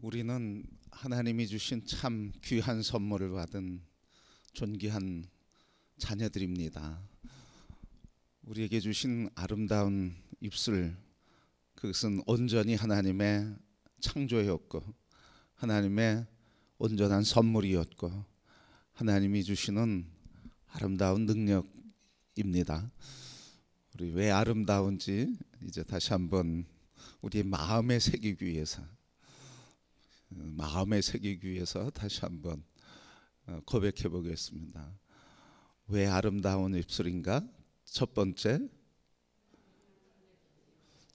우리는 하나님이 주신 참 귀한 선물을 받은 존귀한 자녀들입니다. 우리에게 주신 아름다운 입술, 그것은 온전히 하나님의 창조였고 하나님의 온전한 선물이었고 하나님이 주시는 아름다운 능력입니다. 우리 왜 아름다운지 이제 다시 한번 우리 마음에 새기기 위해서 다시 한번 고백해 보겠습니다. 왜 아름다운 입술인가? 첫 번째,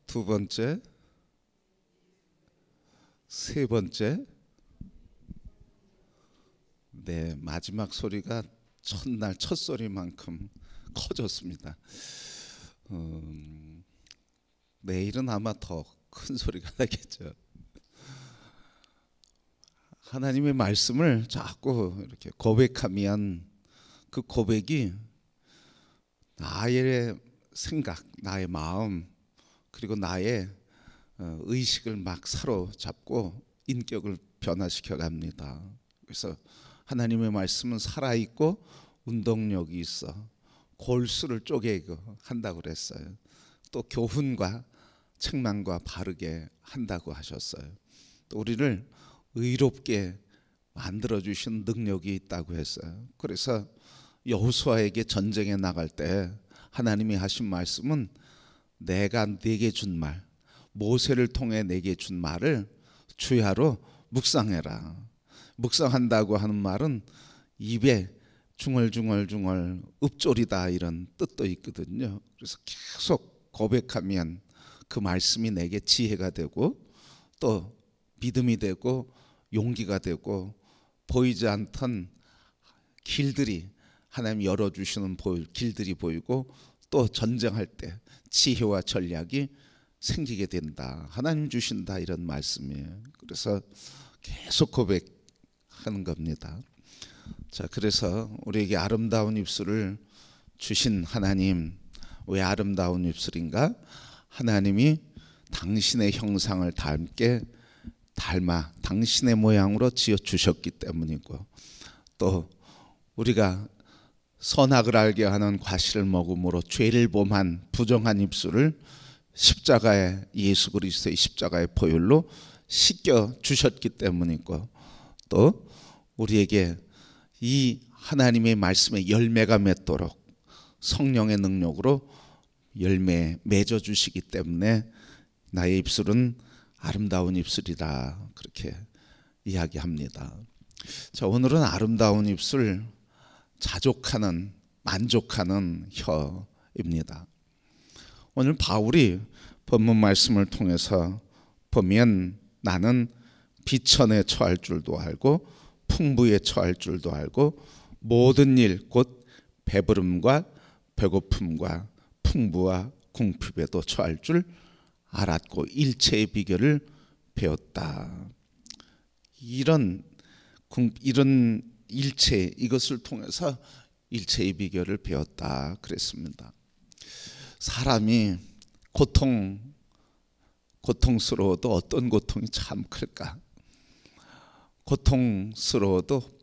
두 번째, 세 번째, 네, 마지막 소리가 첫날 첫 소리만큼 커졌습니다. 내일은 아마 더 큰 소리가 나겠죠. 하나님의 말씀을 자꾸 이렇게 고백하면 그 고백이 나의 생각, 나의 마음, 그리고 나의 의식을 막 사로잡고 인격을 변화시켜 갑니다. 그래서 하나님의 말씀은 살아있고 운동력이 있어 골수를 쪼개고 한다고 그랬어요. 또 교훈과 책망과 바르게 한다고 하셨어요. 또 우리를 의롭게 만들어주신 능력이 있다고 했어요. 그래서 여호수아에게 전쟁에 나갈 때 하나님이 하신 말씀은 내가 네게 준 말, 모세를 통해 내게 준 말을 주야로 묵상해라. 묵상한다고 하는 말은 입에 중얼중얼 읊조리다 이런 뜻도 있거든요. 그래서 계속 고백하면 그 말씀이 내게 지혜가 되고 또 믿음이 되고 용기가 되고 보이지 않던 길들이 하나님 열어주시는 길들이 보이고 또 전쟁할 때 지혜와 전략이 생기게 된다. 하나님 주신다 이런 말씀이에요. 그래서 계속 고백하는 겁니다. 자, 그래서 우리에게 아름다운 입술을 주신 하나님, 왜 아름다운 입술인가? 하나님이 당신의 형상을 닮아 당신의 모양으로 지어 주셨기 때문이고 또 우리가 선악을 알게 하는 과실을 먹음으로 죄를 범한 부정한 입술을 십자가의 예수 그리스도의 십자가의 보혈로 씻겨 주셨기 때문이고 또 우리에게 이 하나님의 말씀에 열매가 맺도록 성령의 능력으로 열매 맺어 주시기 때문에 나의 입술은 아름다운 입술이다 그렇게 이야기합니다. 자, 오늘은 아름다운 입술, 자족하는 만족하는 혀입니다. 오늘 바울이 본문 말씀을 통해서 보면 나는 비천에 처할 줄도 알고 풍부에 처할 줄도 알고 모든 일 곧 배부름과 배고픔과 풍부와 궁핍에도 처할 줄 알았고 일체의 비결을 배웠다. 이런 일체 이것을 통해서 일체의 비결을 배웠다 그랬습니다. 사람이 고통스러워도 어떤 고통이 참 클까? 고통스러워도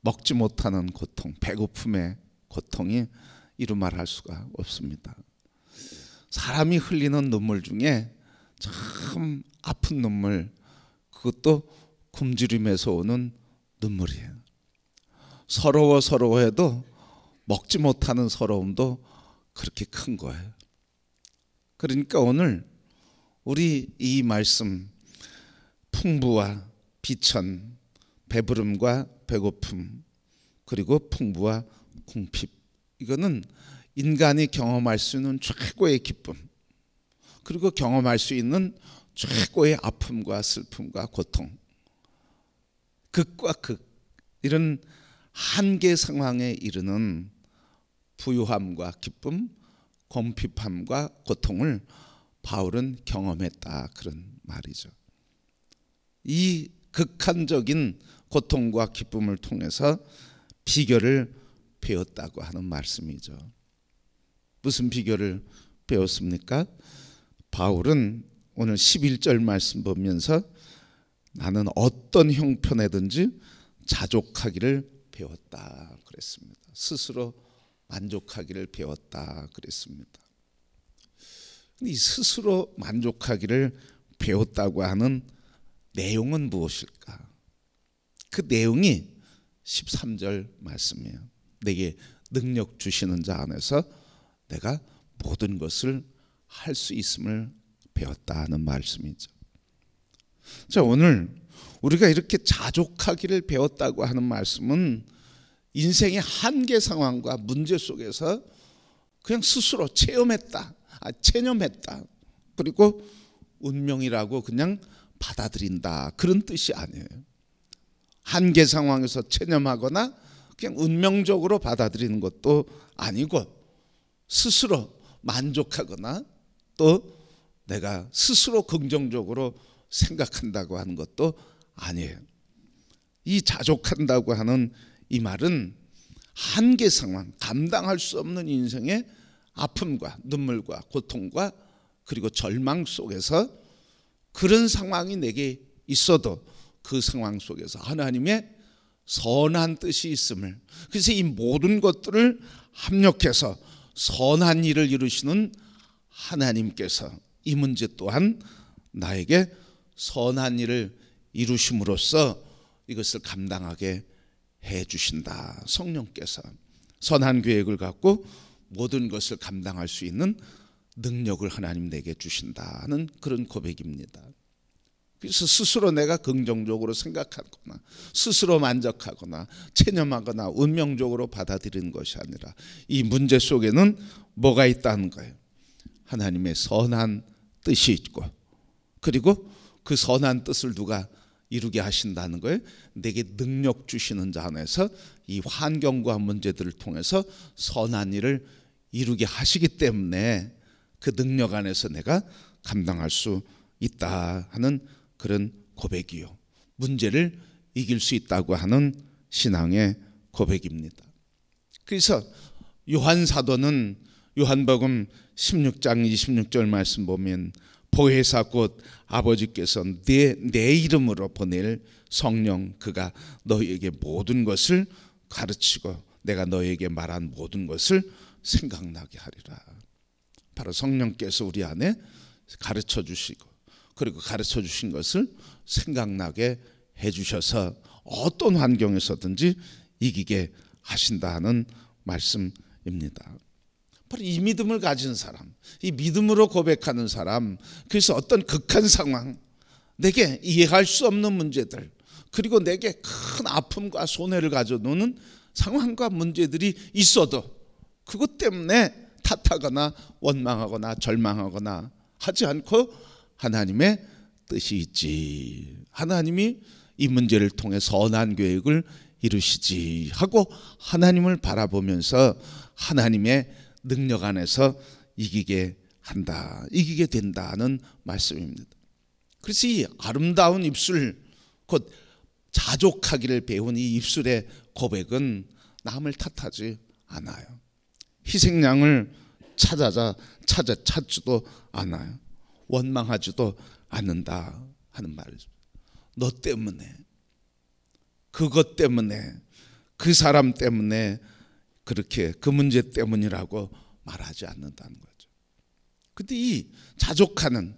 먹지 못하는 고통, 배고픔의 고통이 이루 말할 수가 없습니다. 사람이 흘리는 눈물 중에 참 아픈 눈물, 그것도 굶주림에서 오는 눈물이에요. 서러워해도 먹지 못하는 서러움도 그렇게 큰 거예요. 그러니까 오늘 우리 이 말씀 풍부와 비천, 배부름과 배고픔, 그리고 풍부와 궁핍, 이거는 인간이 경험할 수 있는 최고의 기쁨, 그리고 경험할 수 있는 최고의 아픔과 슬픔과 고통, 극과 극, 이런 한계 상황에 이르는 부유함과 기쁨, 궁핍함과 고통을 바울은 경험했다 그런 말이죠. 이 극한적인 고통과 기쁨을 통해서 비결을 배웠다고 하는 말씀이죠. 무슨 비결을 배웠습니까? 바울은 오늘 11절 말씀 보면서 나는 어떤 형편에든지 자족하기를 배웠다 그랬습니다. 스스로 만족하기를 배웠다 그랬습니다. 이 스스로 만족하기를 배웠다고 하는 내용은 무엇일까? 그 내용이 13절 말씀이에요. 내게 능력 주시는 자 안에서 내가 모든 것을 할 수 있음을 배웠다 하는 말씀이죠. 자, 오늘 우리가 이렇게 자족하기를 배웠다고 하는 말씀은 인생의 한계 상황과 문제 속에서 그냥 스스로 체념했다. 그리고 운명이라고 그냥 받아들인다. 그런 뜻이 아니에요. 한계 상황에서 체념하거나 그냥 운명적으로 받아들이는 것도 아니고 스스로 만족하거나 또 내가 스스로 긍정적으로 생각한다고 하는 것도 아니에요. 이 자족한다고 하는 이 말은 한계 상황, 감당할 수 없는 인생의 아픔과 눈물과 고통과 그리고 절망 속에서 그런 상황이 내게 있어도 그 상황 속에서 하나님의 선한 뜻이 있음을, 그래서 이 모든 것들을 합력해서 선한 일을 이루시는 하나님께서 이 문제 또한 나에게 선한 일을 이루심으로써 이것을 감당하게 해주신다. 성령께서 선한 계획을 갖고 모든 것을 감당할 수 있는 능력을 하나님 내게 주신다는 그런 고백입니다. 그래서 스스로 내가 긍정적으로 생각하거나 스스로 만족하거나 체념하거나 운명적으로 받아들이는 것이 아니라 이 문제 속에는 뭐가 있다는 거예요. 하나님의 선한 뜻이 있고 그리고 그 선한 뜻을 누가 이루게 하신다는 거예요. 내게 능력 주시는 자 안에서 이 환경과 문제들을 통해서 선한 일을 이루게 하시기 때문에 그 능력 안에서 내가 감당할 수 있다 하는 그런 고백이요, 문제를 이길 수 있다고 하는 신앙의 고백입니다. 그래서 요한 사도는 요한복음 16장 26절 말씀 보면 보혜사 곧 아버지께서 내 이름으로 보낼 성령 그가 너희에게 모든 것을 가르치고 내가 너희에게 말한 모든 것을 생각나게 하리라. 바로 성령께서 우리 안에 가르쳐 주시고 그리고 가르쳐 주신 것을 생각나게 해주셔서 어떤 환경에서든지 이기게 하신다는 말씀입니다. 바로 이 믿음을 가진 사람, 이 믿음으로 고백하는 사람, 그래서 어떤 극한 상황, 내게 이해할 수 없는 문제들, 그리고 내게 큰 아픔과 손해를 가져오는 상황과 문제들이 있어도 그것 때문에 탓하거나 원망하거나 절망하거나 하지 않고 하나님의 뜻이 있지, 하나님이 이 문제를 통해 선한 계획을 이루시지 하고 하나님을 바라보면서 하나님의 능력 안에서 이기게 한다, 이기게 된다는 말씀입니다. 그래서 이 아름다운 입술, 곧 자족하기를 배운 이 입술의 고백은 남을 탓하지 않아요. 희생양을 찾지도 않아요. 원망하지도 않는다 하는 말이죠. 너 때문에, 그것 때문에, 그 사람 때문에 그렇게 그 문제 때문이라고 말하지 않는다는 거죠. 근데 이 자족하는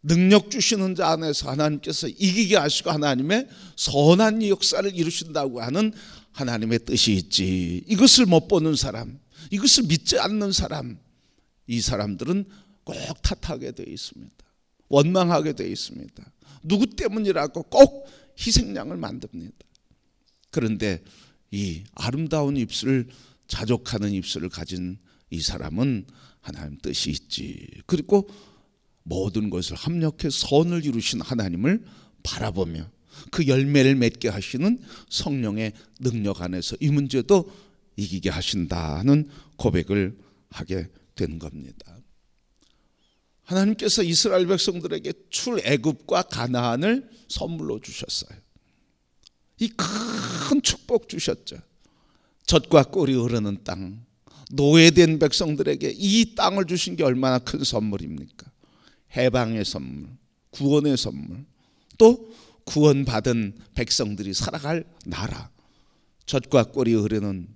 능력 주시는 자 안에서 하나님께서 이기게 하시고 하나님의 선한 역사를 이루신다고 하는 하나님의 뜻이 있지, 이것을 못 보는 사람, 이것을 믿지 않는 사람, 이 사람들은 꼭 탓하게 되어 있습니다. 원망하게 되어 있습니다. 누구 때문이라고 꼭 희생양을 만듭니다. 그런데 이 아름다운 입술을, 자족하는 입술을 가진 이 사람은 하나님 뜻이 있지, 그리고 모든 것을 합력해 선을 이루신 하나님을 바라보며 그 열매를 맺게 하시는 성령의 능력 안에서 이 문제도 이기게 하신다는 고백을 하게 된 겁니다. 하나님께서 이스라엘 백성들에게 출애굽과 가나안을 선물로 주셨어요. 이 큰 축복 주셨죠. 젖과 꿀이 흐르는 땅, 노예된 백성들에게 이 땅을 주신 게 얼마나 큰 선물입니까? 해방의 선물, 구원의 선물, 또 구원받은 백성들이 살아갈 나라, 젖과 꿀이 흐르는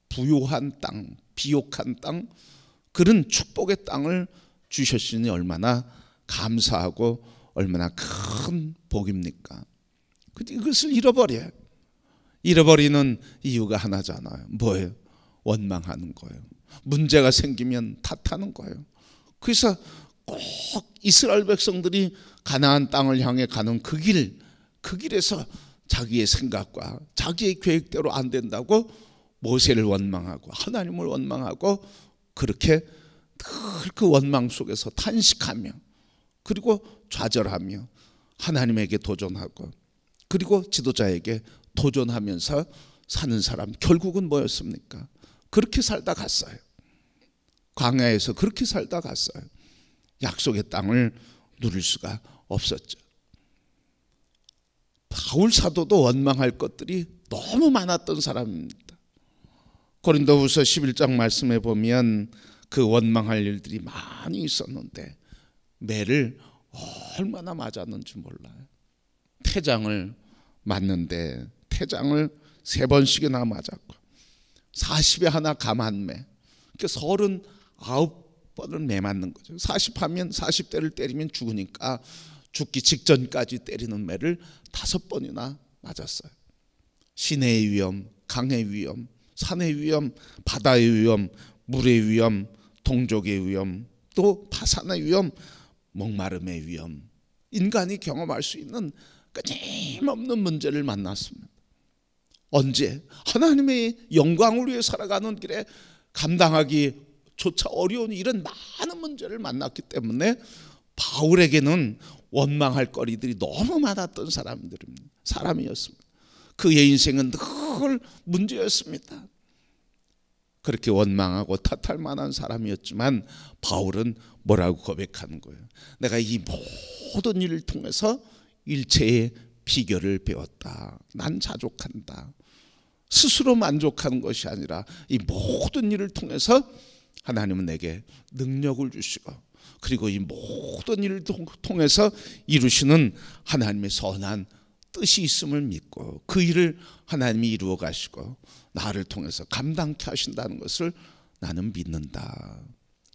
부요한 땅, 비옥한 땅, 그런 축복의 땅을 주셨으니 얼마나 감사하고 얼마나 큰 복입니까? 근데 이것을 잃어버리는 이유가 하나잖아요. 뭐예요? 원망하는 거예요. 문제가 생기면 탓하는 거예요. 그래서 꼭 이스라엘 백성들이 가나안 땅을 향해 가는 그 길에서 자기의 생각과 자기의 계획대로 안 된다고 모세를 원망하고 하나님을 원망하고, 그렇게 늘 그 원망 속에서 탄식하며, 그리고 좌절하며 하나님에게 도전하고, 그리고 지도자에게 도전하면서 사는 사람, 결국은 뭐였습니까? 그렇게 살다 갔어요. 광야에서 그렇게 살다 갔어요. 약속의 땅을 누릴 수가 없었죠. 바울 사도도 원망할 것들이 너무 많았던 사람입니다. 고린도후서 11장 말씀에 보면 그 원망할 일들이 많이 있었는데 매를 얼마나 맞았는지 몰라요. 태장을 맞는데 태장을 3번씩이나 맞았고 40에 하나 감한매, 그러니까 39번을 매 맞는 거죠. 40하면 40대를 때리면 죽으니까 죽기 직전까지 때리는 매를 5번이나 맞았어요. 시내의 위험, 강의 위험, 산의 위험, 바다의 위험, 물의 위험, 동족의 위험, 또 파산의 위험, 목마름의 위험, 인간이 경험할 수 있는 끊임없는 문제를 만났습니다. 언제? 하나님의 영광을 위해 살아가는 길에 감당하기조차 어려운 이런 많은 문제를 만났기 때문에 바울에게는 원망할 거리들이 너무 많았던 사람이었습니다. 그의 인생은 늘 문제였습니다. 그렇게 원망하고 탓할 만한 사람이었지만 바울은 뭐라고 고백하는 거예요? 내가 이 모든 일을 통해서 일체의 비결을 배웠다. 난 자족한다. 스스로 만족하는 것이 아니라 이 모든 일을 통해서 하나님은 내게 능력을 주시고, 그리고 이 모든 일을 통해서 이루시는 하나님의 선한 뜻이 있음을 믿고 그 일을 하나님이 이루어 가시고 나를 통해서 감당케 하신다는 것을 나는 믿는다.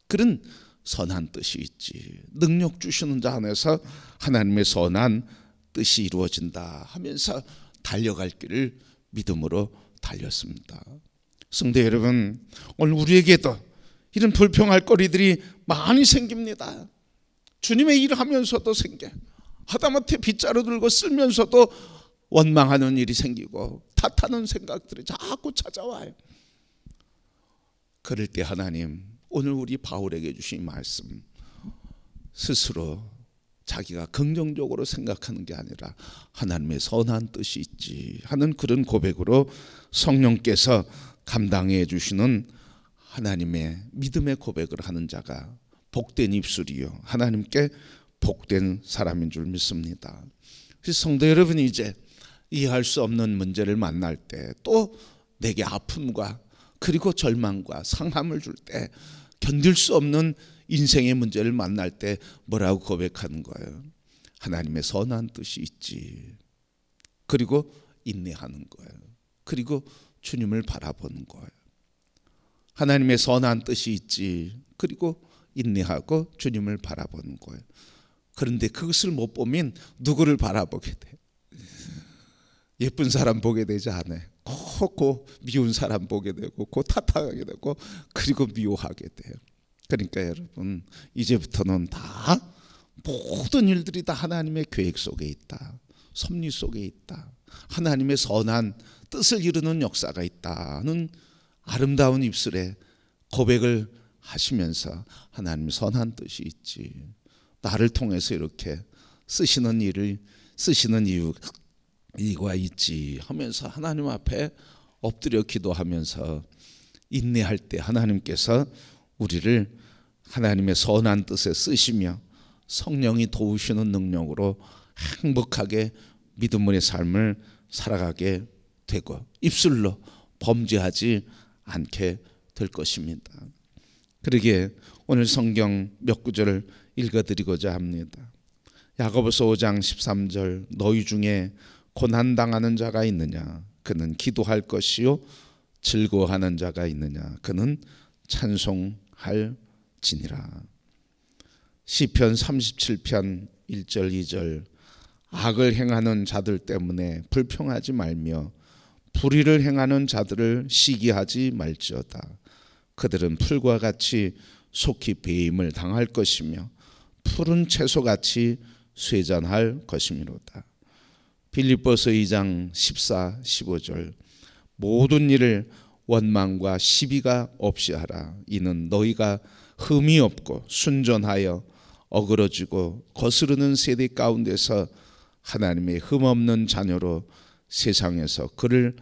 그런 선한 뜻이 있지. 능력 주시는 자 안에서 하나님의 선한 뜻이 이루어진다 하면서 달려갈 길을 믿음으로 달렸습니다. 성도 여러분, 오늘 우리에게도 이런 불평할 거리들이 많이 생깁니다. 주님의 일을 하면서도 생겨. 하다못해 빗자루 들고 쓸면서도 원망하는 일이 생기고 탓하는 생각들이 자꾸 찾아와요. 그럴 때 하나님, 오늘 우리 바울에게 주신 말씀, 스스로 자기가 긍정적으로 생각하는 게 아니라 하나님의 선한 뜻이 있지 하는 그런 고백으로 성령께서 감당해 주시는 하나님의 믿음의 고백을 하는 자가 복된 입술이요 하나님께 복된 사람인 줄 믿습니다. 그래서 성도 여러분이 이제 이해할 수 없는 문제를 만날 때, 또 내게 아픔과 그리고 절망과 상함을 줄 때, 견딜 수 없는 인생의 문제를 만날 때 뭐라고 고백하는 거예요? 하나님의 선한 뜻이 있지. 그리고 인내하는 거예요. 그리고 주님을 바라보는 거예요. 하나님의 선한 뜻이 있지. 그리고 인내하고 주님을 바라보는 거예요. 그런데 그것을 못 보면 누구를 바라보게 돼? 예쁜 사람 보게 되지 않아요. 꼭 미운 사람 보게 되고, 꼭 탓하게 되고, 그리고 미워하게 돼요. 그러니까 여러분, 이제부터는 다 모든 일들이 다 하나님의 계획 속에 있다. 섭리 속에 있다. 하나님의 선한 뜻을 이루는 역사가 있다는 아름다운 입술에 고백을 하시면서 하나님의 선한 뜻이 있지. 나를 통해서 이렇게 쓰시는 이유가 있지 하면서 하나님 앞에 엎드려 기도하면서 인내할 때 하나님께서 우리를 하나님의 선한 뜻에 쓰시며 성령이 도우시는 능력으로 행복하게 믿음의 삶을 살아가게 되고 입술로 범죄하지 않게 될 것입니다. 그러기에 오늘 성경 몇 구절을 읽어드리고자 합니다. 야고보서 5장 13절 너희 중에 고난당하는 자가 있느냐 그는 기도할 것이요 즐거워하는 자가 있느냐 그는 찬송할지니라. 시편 37편 1절 2절 악을 행하는 자들 때문에 불평하지 말며 불의를 행하는 자들을 시기하지 말지어다. 그들은 풀과 같이 속히 배임을 당할 것이며 푸른 채소같이 쇠잔할 것이미로다. 빌립보서 2장 14, 15절 모든 일을 원망과 시비가 없이 하라. 이는 너희가 흠이 없고 순전하여 어그러지고 거스르는 세대 가운데서 하나님의 흠없는 자녀로 세상에서 그들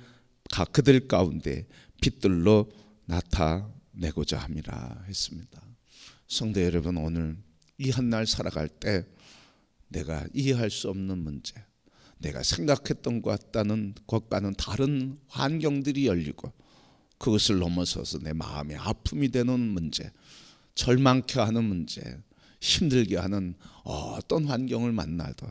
가운데 빛들로 나타내고자 함이라 했습니다. 성도 여러분, 오늘 이 한날 살아갈 때 내가 이해할 수 없는 문제, 내가 생각했던 것과는 다른 환경들이 열리고 그것을 넘어서서 내 마음에 아픔이 되는 문제, 절망케 하는 문제, 힘들게 하는 어떤 환경을 만나도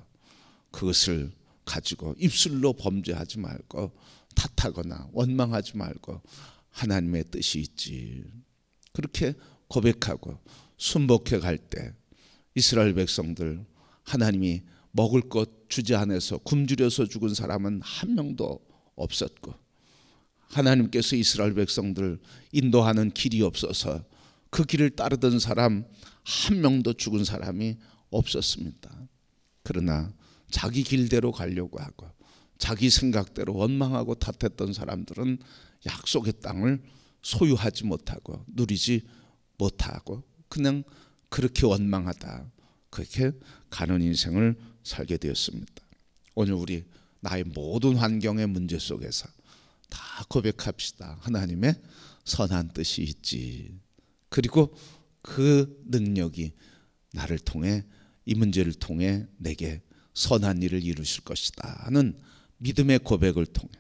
그것을 가지고 입술로 범죄하지 말고 탓하거나 원망하지 말고 하나님의 뜻이 있지, 그렇게 고백하고 순복해 갈 때 이스라엘 백성들 하나님이 먹을 것 주지 않아서 굶주려서 죽은 사람은 한 명도 없었고, 하나님께서 이스라엘 백성들 인도하는 길이 없어서 그 길을 따르던 사람 한 명도 죽은 사람이 없었습니다. 그러나 자기 길대로 가려고 하고 자기 생각대로 원망하고 탓했던 사람들은 약속의 땅을 소유하지 못하고 누리지 못하고 그냥 그렇게 원망하다 그렇게 가는 인생을 살게 되었습니다. 오늘 우리 나의 모든 환경의 문제 속에서 다 고백합시다. 하나님의 선한 뜻이 있지. 그리고 그 능력이 나를 통해, 이 문제를 통해 내게 선한 일을 이루실 것이다 하는 믿음의 고백을 통해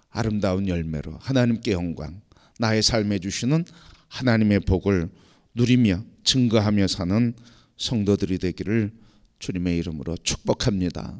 아름다운 열매로 하나님께 영광, 나의 삶에 주시는 하나님의 복을 누리며 증거하며 사는 성도들이 되기를 주님의 이름으로 축복합니다.